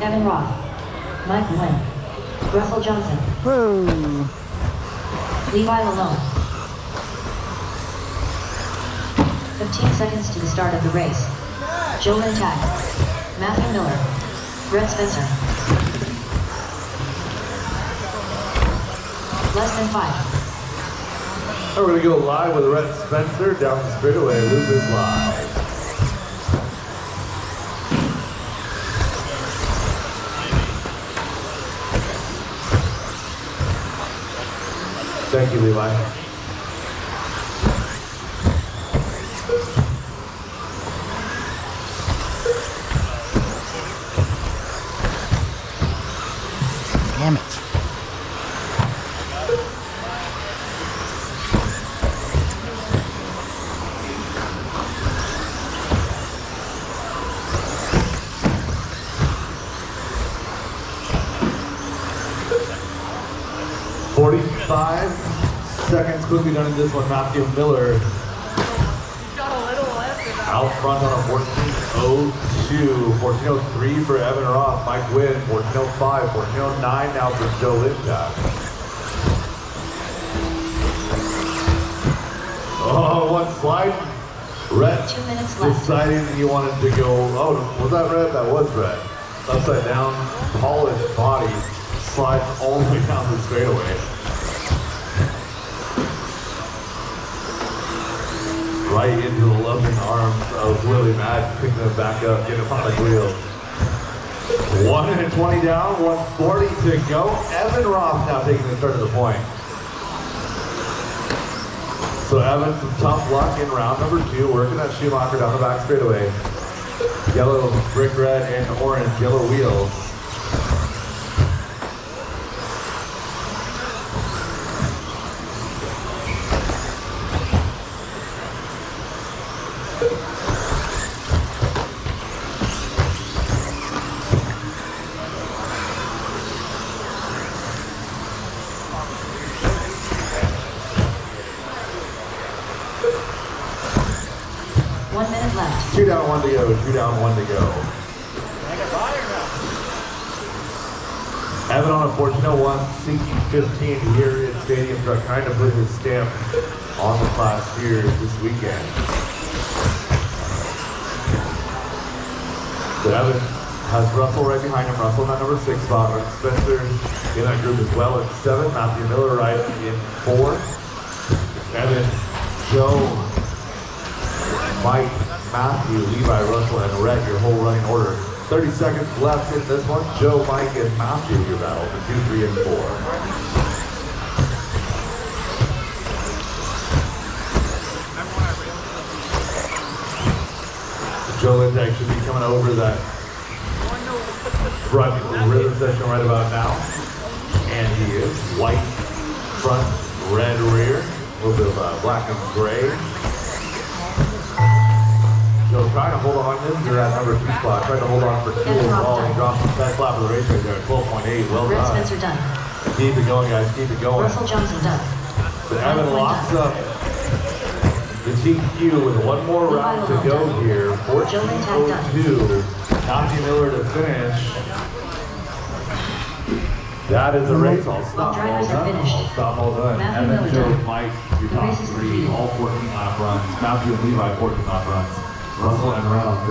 Evan Roth, Mike Wynn, Russell Johnson, Whoa. Levi Lalone. 15 seconds to the start of the race. Joe Tag, Matthew Miller, Brett Spencer. Less than 5. We're going to go live with Brett Spencer down the straightaway. Loop is live. Thank you, Levi. Damn it. "45 seconds quickly done in this one. Matthew Miller out front on a 14:02, 14:03 for Evan Roth, Mike Wynn, 14:05, 14:09 now for Joe Lindtag. Oh, one slide. Red 2 minutes left. deciding he wanted to go, oh, was that red? That was red. Upside down, polished body, slides all the way down the straightaway. Right into the loving arms of Willie Mack, picking him back up, getting him on the wheel. 1:20 down, 1:40 to go. Evan Roth now taking the start of the point. So Evan, some tough luck in round number 2, working that Schumacher down the back straightaway. Yellow, brick red, and orange, yellow wheels. One minute left. 2 down, 1 to go, 2 down, 1 to go. Evan on a 14:01, sinking 15 here in Stadium Truck, trying to put his stamp on the class here this weekend. So Evan has Russell right behind him. Russell in that number 6 spot. Spencer in that group as well at 7. Matthew Miller right in 4. Evan, Joe, Mike, Matthew, Levi, Russell, and Rhett, your whole running order. 30 seconds left in this one. Joe, Mike, and Matthew, your battle for 2, 3, and 4. Joe Lindtag should be coming over that front rhythm section right about now. And he is. White front, red rear, a little bit of black and gray. So trying to hold on in there at number 2 spot, trying to hold on for 2 overall. He drops the best lap of the race right there at 12.8. Well Brett done. Spencer done. Keep it going, guys. Keep it going. Russell Johnson done. So Evan locks up the TQ with 1 more round to go here. 14:02. Matthew Miller to finish. That is the race. I'll stop. All drivers have done. finished. I'll stop. All done. Matthew Evan, Miller Joe, done. Mike, your The top race is 3, completed. all 14 lap runs. Matthew and Levi, 14 lap runs. Russell and Reynolds.